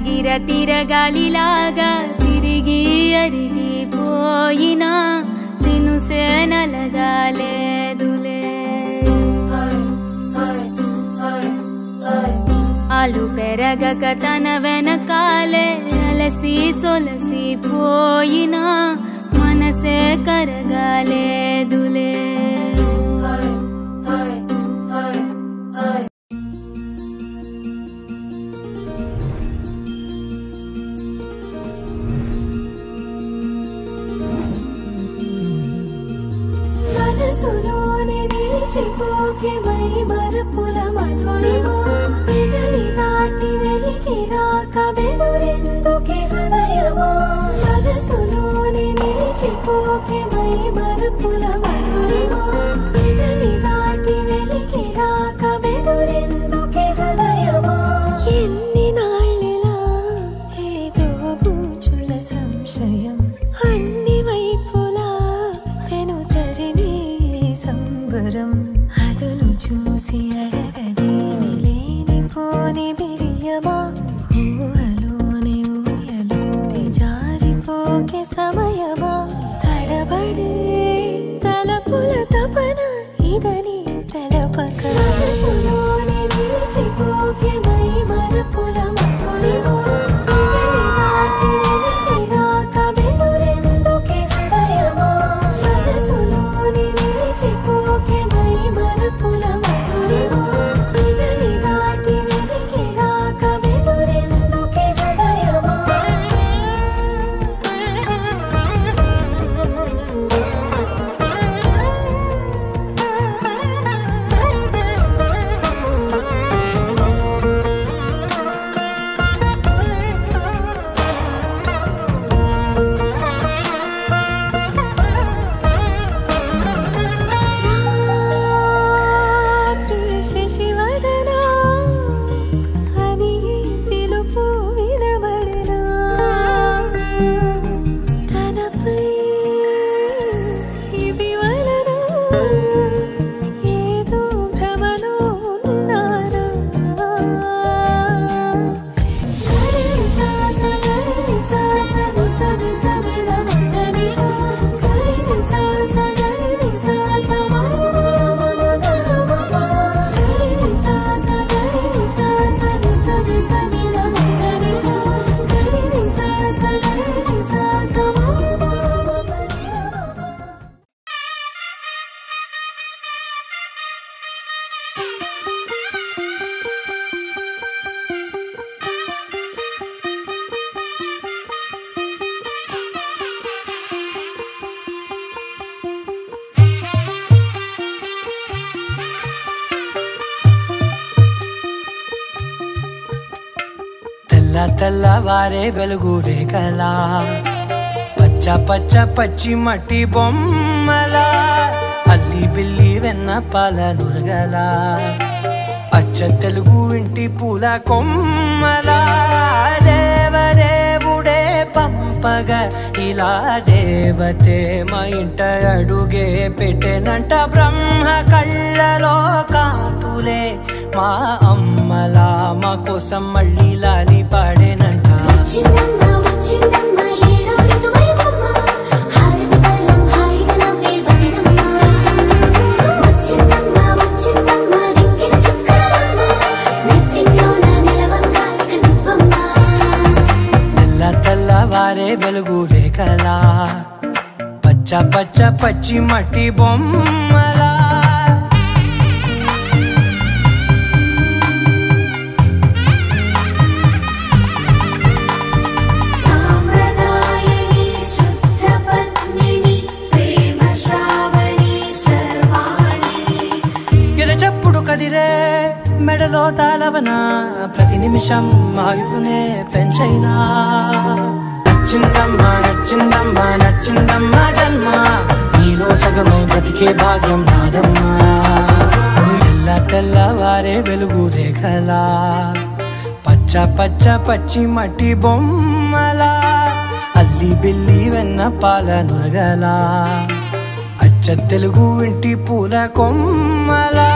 గిర తిరగాలిలాగా తిరిగి అరిగిపోయినా తినుసే నలగాలేదులే ఆలు పెరగక తన వెనకాలే అలసి సొలసిపోయినా మనసే కరగాలేదులే మనసులోనే నిలిచిపోకే మై మరపుల మధురిమా పెదవి దాటి వెలికి రాక బెదురెందుకే హృదయమా మనసులోనే నిలిచిపోకే మై మరపుల మధురిమా పెదవి దాటి వెలికి రాక బెదురెందుకే హృదయమా ఎన్ని నాళ్ళిలా ఏదో బూచుల సంశయం అన్ని వైపులా వెనుతరిని సంబరం అదును చూసి అడగదేమి లేనిపోని బిడియమా ఊహలోని ఊయలోకి జారిపోకే సమయమా తడబడే తలపుల తపన ఇదని తెలపక మనసులోనే నిలిచిపోకే మై మరపుల మధురిమా పెదవి దాటి వెలికి రాక బెదురెందుకే హృదయమా మనసులోనే నిలిచిపోకే మై మరపుల మధురిమా పెదవి దాటి వెలికి రాక బెదురెందుకే హృదయమా శశివదనా అని పిలుపు వినబడనా తనపై ఇది వలన ఏదో భ్రమలో ఉన్నానా గరి సాస గరి సాస నిసరి సరిద మగరి సా గరి సాస గరి సాస తెల్లవారే వెలుగు రేఖలా పచ్చ పచ్చ పచ్చి మట్టి బొమ్మలా అల్లి బిల్లి వెన్న పాల నురగలా అచ్చ తెలుగు ఇంటి పూల కొమ్మలా దేవదేవుడే పంపగా ఇలా దేవతే మా ఇంట అడుగే పెట్టెనంట బ్రహ్మ కళ్ళలో కాంతులే మా అమ్మలా మా కోసం మళ్ళీ లాలి పాడేనంట తెల్లవారే వెలుగు రేఖలా పచ్చ పచ్చ పచ్చి మట్టి బొమ్మలా కదిరే మెడలో తాళవన ప్రతి నిమిషం ఆయుధునే పెంచైనా నచ్చిందమ్మా నచ్చిందమ్మా నచ్చిందమ్మా జన్మ నీలో సగమై బ్రతికే భాగ్యం నాదమ్మా తెల్లవారే వెలుగు రేఖలా పచ్చ పచ్చ పచ్చి మట్టి బొమ్మలా అల్లి బిల్లి వెన్న పాల నురగలా అచ్చ తెలుగు ఇంటి పూల కొమ్మలా